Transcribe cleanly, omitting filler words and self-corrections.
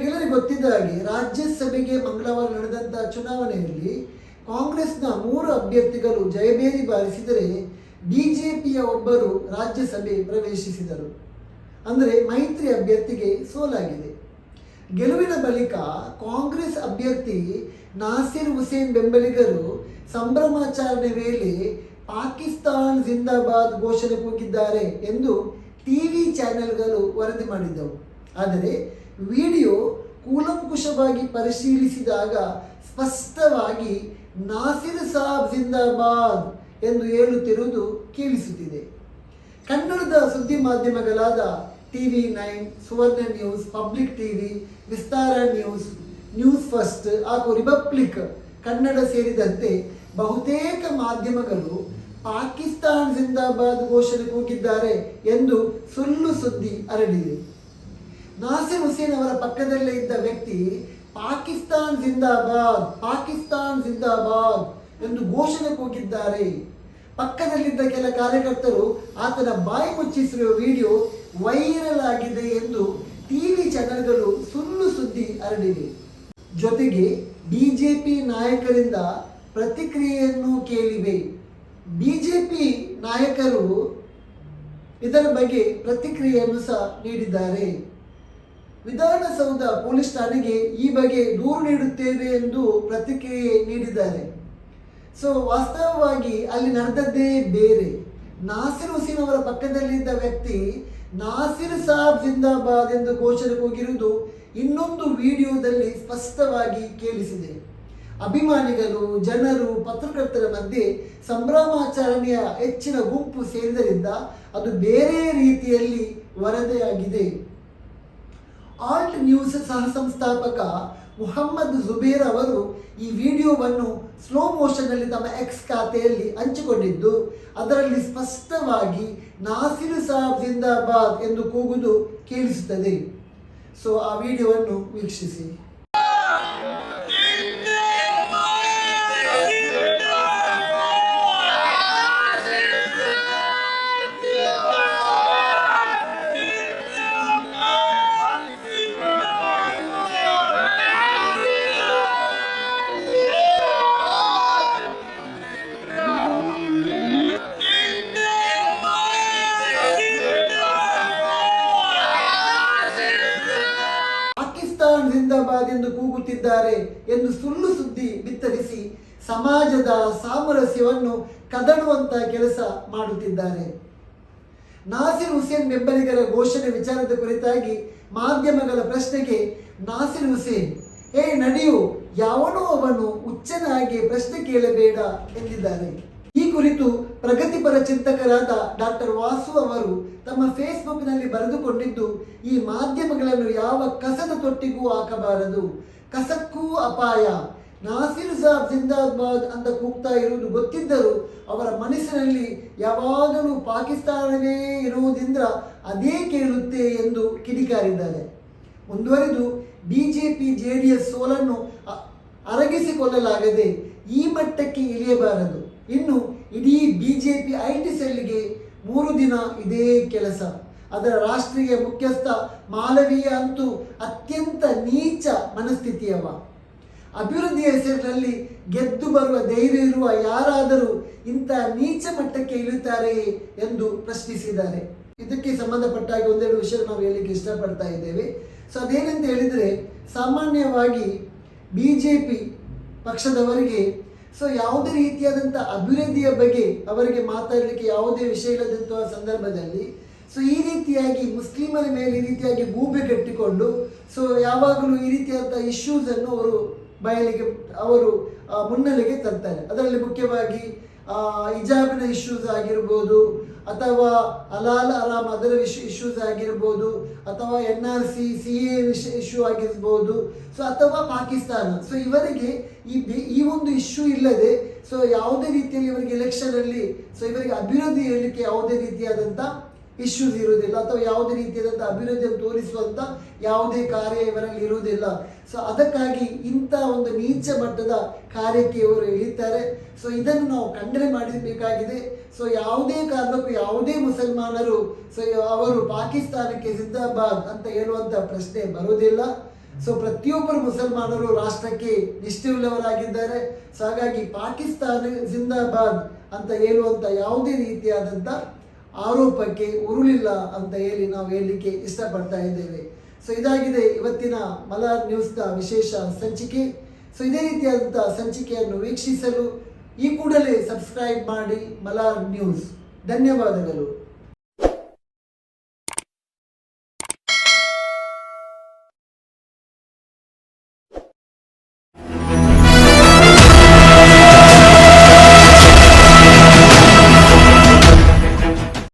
ನಿಮಗೆಲ್ಲರಿಗೂ ಗೊತ್ತಿದ್ದ ಹಾಗೆ ರಾಜ್ಯಸಭೆಗೆ ಮಂಗಳವಾರ ನಡೆದಂಥ ಚುನಾವಣೆಯಲ್ಲಿ ಕಾಂಗ್ರೆಸ್ನ 3 ಅಭ್ಯರ್ಥಿಗಳು ಜಯಭೇರಿ ಬಾರಿಸಿದರೆ ಬಿಜೆಪಿಯ ಒಬ್ಬರು ರಾಜ್ಯಸಭೆ ಪ್ರವೇಶಿಸಿದರು. ಅಂದರೆ ಮೈತ್ರಿ ಅಭ್ಯರ್ಥಿಗೆ ಸೋಲಾಗಿದೆ. ಗೆಲುವಿನ ಬಳಿಕ ಕಾಂಗ್ರೆಸ್ ಅಭ್ಯರ್ಥಿ ನಾಸಿರ್ ಹುಸೇನ್ ಬೆಂಬಲಿಗರು ಸಂಭ್ರಮಾಚರಣೆ ವೇಳೆ ಪಾಕಿಸ್ತಾನ್ ಜಿಂದಾಬಾದ್ ಘೋಷಣೆ ಕೂಗಿದ್ದಾರೆ ಎಂದು ಟಿವಿ ಚಾನೆಲ್ಗಳು ವರದಿ ಮಾಡಿದ್ದವು. ಆದರೆ ವಿಡಿಯೋ ಕೂಲಂಕುಷವಾಗಿ ಪರಿಶೀಲಿಸಿದಾಗ ಸ್ಪಷ್ಟವಾಗಿ ನಾಸಿರ್ ಸಾಬ್ ಜಿಂದಾಬಾದ್ ಎಂದು ಹೇಳುತ್ತಿರುವುದು ಕೇಳಿಸುತ್ತಿದೆ. ಕನ್ನಡದ ಸುದ್ದಿ ಮಾಧ್ಯಮಗಳಾದ TV9, ಸುವರ್ಣ ನ್ಯೂಸ್, ಪಬ್ಲಿಕ್ ಟಿವಿ, ವಿಸ್ತಾರ ನ್ಯೂಸ್, ನ್ಯೂಸ್ ಫಸ್ಟ್ ಹಾಗೂ ರಿಪಬ್ಲಿಕ್ ಕನ್ನಡ ಸೇರಿದಂತೆ ಬಹುತೇಕ ಮಾಧ್ಯಮಗಳು ಪಾಕಿಸ್ತಾನ್ ಜಿಂದಾಬಾದ್ ಘೋಷಣೆ ಕೂಗಿದ್ದಾರೆ ಎಂದು ಸುಳ್ಳು ಸುದ್ದಿ ಹರಡಿದೆ. ನಾಸಿರ್ ಹುಸೇನ್ ಅವರ ಪಕ್ಕದಲ್ಲೇ ಇದ್ದ ವ್ಯಕ್ತಿ ಪಾಕಿಸ್ತಾನ್ ಜಿಂದಾಬಾದ್ ಎಂದು ಘೋಷಣೆ ಕೂಗಿದ್ದಾರೆ. ಪಕ್ಕದಲ್ಲಿದ್ದ ಕೆಲ ಕಾರ್ಯಕರ್ತರು ಆತನ ಬಾಯಿ ಮುಚ್ಚಿಸಿರುವ ವಿಡಿಯೋ ವೈರಲ್ ಆಗಿದೆ ಎಂದು ಟಿವಿ ಚಾನೆಲ್ಗಳು ಸುಳ್ಳು ಸುದ್ದಿ ಹರಡಿವೆ. ಜೊತೆಗೆ ಬಿಜೆಪಿ ನಾಯಕರಿಂದ ಪ್ರತಿಕ್ರಿಯೆಯನ್ನು ಕೇಳಿವೆ. ಬಿಜೆಪಿ ನಾಯಕರು ಇದರ ಬಗ್ಗೆ ಪ್ರತಿಕ್ರಿಯೆಯನ್ನು ಸಹ ನೀಡಿದ್ದಾರೆ. ವಿಧಾನಸೌಧ ಪೊಲೀಸ್ ಠಾಣೆಗೆ ಈ ಬಗ್ಗೆ ದೂರು ನೀಡುತ್ತೇವೆ ಎಂದು ಪ್ರತಿಕ್ರಿಯೆ ನೀಡಿದ್ದಾರೆ. ವಾಸ್ತವವಾಗಿ ಅಲ್ಲಿ ನಡೆದದ್ದೇ ಬೇರೆ. ನಾಸಿರ್ ಹುಸೇನ್ ಅವರ ಪಕ್ಕದಲ್ಲಿದ್ದ ವ್ಯಕ್ತಿ ನಾಸಿರ್ ಸಾಬ್ ಜಿಂದಾಬಾದ್ ಎಂದು ಘೋಷಣೆ ಕೂಗಿರುವುದು ಇನ್ನೊಂದು ವಿಡಿಯೋದಲ್ಲಿ ಸ್ಪಷ್ಟವಾಗಿ ಕೇಳಿಸಿದೆ. ಅಭಿಮಾನಿಗಳು, ಜನರು, ಪತ್ರಕರ್ತರ ಮಧ್ಯೆ ಸಂಭ್ರಮಾಚರಣೆಯ ಹೆಚ್ಚಿನ ಗುಂಪು ಸೇರಿದರಿಂದ ಅದು ಬೇರೆ ರೀತಿಯಲ್ಲಿ ವರದಿಯಾಗಿದೆ. ಆಲ್ಟ್ ನ್ಯೂಸ್ ಸಹ ಸಂಸ್ಥಾಪಕ ಮುಹಮ್ಮದ್ ಜುಬೇರ್ ಅವರು ಈ ವಿಡಿಯೋವನ್ನು ಸ್ಲೋ ಮೋಷನ್ನಲ್ಲಿ ತಮ್ಮ ಎಕ್ಸ್ ಖಾತೆಯಲ್ಲಿ ಹಂಚಿಕೊಂಡಿದ್ದು ಅದರಲ್ಲಿ ಸ್ಪಷ್ಟವಾಗಿ ನಾಸಿರ್ ಸಾಬ್ ಜಿಂದಾಬಾದ್ ಎಂದು ಕೂಗುವುದು ಕೇಳಿಸುತ್ತದೆ. ಆ ವಿಡಿಯೋವನ್ನು ವೀಕ್ಷಿಸಿ. ಜಿಂದಾಬಾದ್ ಎಂದು ಕೂಗುತ್ತಿದ್ದಾರೆ ಎಂದು ಸುಳ್ಳು ಸುದ್ದಿ ಬಿತ್ತರಿಸಿ ಸಮಾಜದ ಸಾಮರಸ್ಯವನ್ನು ಕದಡುವಂತ ಕೆಲಸ ಮಾಡುತ್ತಿದ್ದಾರೆ. ನಾಸಿರ್ ಹುಸೇನ್ ಬೆಂಬಲಿಗರ ಘೋಷಣೆ ವಿಚಾರದ ಕುರಿತಾಗಿ ಮಾಧ್ಯಮಗಳ ಪ್ರಶ್ನೆಗೆ ನಾಸಿರ್ ಹುಸೇನ್ ನಡೆಯು, ಯಾವನೋ ಅವನು ಹುಚ್ಚನಾಗಿ ಪ್ರಶ್ನೆ ಕೇಳಬೇಡ ಎಂದಿದ್ದಾರೆ. ಈ ಕುರಿತು ಪ್ರಗತಿಪರ ಚಿಂತಕರಾದ ಡಾಕ್ಟರ್ ವಾಸು ಅವರು ತಮ್ಮ ಫೇಸ್ಬುಕ್ನಲ್ಲಿ ಬರೆದುಕೊಂಡಿದ್ದು, ಈ ಮಾಧ್ಯಮಗಳನ್ನು ಯಾವ ಕಸದ ತೊಟ್ಟಿಗೂ ಹಾಕಬಾರದು, ಕಸಕ್ಕೂ ಅಪಾಯ. ನಾಸಿರ್ ಸಾಬ್ ಜಿಂದಾಬಾದ್ ಅಂತ ಕೂಗ್ತಾ ಇರುವುದು ಗೊತ್ತಿದ್ದರೂ ಅವರ ಮನಸ್ಸಿನಲ್ಲಿ ಯಾವಾಗಲೂ ಪಾಕಿಸ್ತಾನವೇ ಇರುವುದರಿಂದ ಅದೇ ಕೇಳುತ್ತೆ ಎಂದು ಕಿಡಿಕಾರಿದ್ದಾರೆ. ಮುಂದುವರೆದು ಬಿಜೆಪಿ ಜೆಡಿಎಸ್ ಸೋಲನ್ನು ಅರಗಿಸಿಕೊಳ್ಳಲಾಗದೆ ಈ ಮಟ್ಟಕ್ಕೆ ಇಳಿಯಬಾರದು. ಇನ್ನು ಇಡೀ ಬಿಜೆಪಿ ಐಟಿ ಸೆಲ್ಗೆ 3 ದಿನ ಇದೇ ಕೆಲಸ. ಅದರ ರಾಷ್ಟ್ರೀಯ ಮುಖ್ಯಸ್ಥ ಮಾಲವೀಯ ಅಂತೂ ಅತ್ಯಂತ ನೀಚ ಮನಸ್ಥಿತಿಯವ. ಅಭಿವೃದ್ಧಿಯ ಹೆಸರಿನಲ್ಲಿ ಗೆದ್ದು ಬರುವ ಧೈರ್ಯ ಇರುವ ಯಾರಾದರೂ ಇಂಥ ನೀಚ ಮಟ್ಟಕ್ಕೆ ಇಳಿಯುತ್ತಾರೆಯೇ ಎಂದು ಪ್ರಶ್ನಿಸಿದ್ದಾರೆ. ಇದಕ್ಕೆ ಸಂಬಂಧಪಟ್ಟಾಗಿ ಒಂದೆರಡು ವಿಷಯ ನಾವು ಹೇಳಲಿಕ್ಕೆ ಇಷ್ಟಪಡ್ತಾ ಇದ್ದೇವೆ. ಅದೇನಂತ ಹೇಳಿದರೆ, ಸಾಮಾನ್ಯವಾಗಿ ಬಿಜೆಪಿ ಪಕ್ಷದವರಿಗೆ ಯಾವುದೇ ರೀತಿಯಾದಂಥ ಅಭಿವೃದ್ಧಿಯ ಬಗ್ಗೆ ಅವರಿಗೆ ಮಾತಾಡಲಿಕ್ಕೆ ಯಾವುದೇ ವಿಷಯ ಇಲ್ಲದಂತಹ ಸಂದರ್ಭದಲ್ಲಿ ಈ ರೀತಿಯಾಗಿ ಮುಸ್ಲಿಮರ ಮೇಲೆ ಈ ರೀತಿಯಾಗಿ ಗೂಬೆ ಕಟ್ಟಿಕೊಂಡು ಯಾವಾಗಲೂ ಈ ರೀತಿಯಾದಂಥ ಇಶ್ಯೂಸನ್ನು ಅವರು ಮುನ್ನೆಲೆಗೆ ತರ್ತಾರೆ. ಅದರಲ್ಲಿ ಮುಖ್ಯವಾಗಿ ಹಿಜಾಬಿನ ಇಶ್ಯೂಸ್ ಆಗಿರ್ಬೋದು, ಅಥವಾ ಹಲಾಲ್ ಹರಾಮ್ ಅದರ ಇಶ್ಯೂಸ್ ಆಗಿರ್ಬೋದು, ಅಥವಾ NRC CA ಇಶ್ಯೂ ಆಗಿರ್ಬೋದು, ಅಥವಾ ಪಾಕಿಸ್ತಾನ. ಇವರಿಗೆ ಈ ಒಂದು ಇಶ್ಯೂ ಇಲ್ಲದೆ ಯಾವುದೇ ರೀತಿಯಲ್ಲಿ ಇವರಿಗೆ ಎಲೆಕ್ಷನಲ್ಲಿ ಇವರಿಗೆ ಅಭಿವೃದ್ಧಿ ಹೇಳಲಿಕ್ಕೆ ಯಾವುದೇ ರೀತಿಯಾದಂಥ ಇಶ್ಯೂಸ್ ಇರುವುದಿಲ್ಲ, ಅಥವಾ ಯಾವುದೇ ರೀತಿಯಾದಂಥ ಅಭಿವೃದ್ಧಿಯನ್ನು ತೋರಿಸುವಂಥ ಯಾವುದೇ ಕಾರ್ಯ ಇವರಲ್ಲಿ ಇರುವುದಿಲ್ಲ. ಅದಕ್ಕಾಗಿ ಇಂಥ ಒಂದು ನೀಚ ಮಟ್ಟದ ಕಾರ್ಯಕ್ಕೆ ಇವರು ಇಳಿತಾರೆ. ಇದನ್ನು ನಾವು ಖಂಡನೆ ಮಾಡಬೇಕಾಗಿದೆ. ಯಾವುದೇ ಕಾರಣಕ್ಕೂ ಯಾವುದೇ ಮುಸಲ್ಮಾನರು ಅವರು ಪಾಕಿಸ್ತಾನಕ್ಕೆ ಜಿಂದಾಬಾದ್ ಅಂತ ಹೇಳುವಂಥ ಪ್ರಶ್ನೆ ಬರುವುದಿಲ್ಲ. ಸೊ ಪ್ರತಿಯೊಬ್ಬರು ಮುಸಲ್ಮಾನರು ರಾಷ್ಟ್ರಕ್ಕೆ ನಿಷ್ಠೆಯುಳ್ಳವರಾಗಿದ್ದಾರೆ. ಸೊ ಹಾಗಾಗಿ ಪಾಕಿಸ್ತಾನ ಜಿಂದಾಬಾದ್ ಅಂತ ಹೇಳುವಂಥ ಯಾವುದೇ ರೀತಿಯಾದಂಥ ಆರೋಪಕ್ಕೆ ಉರುಳಿಲ್ಲ ಅಂತ ಹೇಳಿ ನಾವು ಹೇಳಲಿಕ್ಕೆ ಇಷ್ಟಪಡ್ತಾ ಇದ್ದೇವೆ. ಸೊ ಇದಾಗಿದೆ ಇವತ್ತಿನ ಮಲರ್ ನ್ಯೂಸ್ನ ವಿಶೇಷ ಸಂಚಿಕೆ. ಸೊ ಇದೇ ರೀತಿಯಾದಂಥ ಸಂಚಿಕೆಯನ್ನು ವೀಕ್ಷಿಸಲು ಈ ಕೂಡಲೇ ಸಬ್ಸ್ಕ್ರೈಬ್ ಮಾಡಿ ಮಲರ್ ನ್ಯೂಸ್. ಧನ್ಯವಾದಗಳು.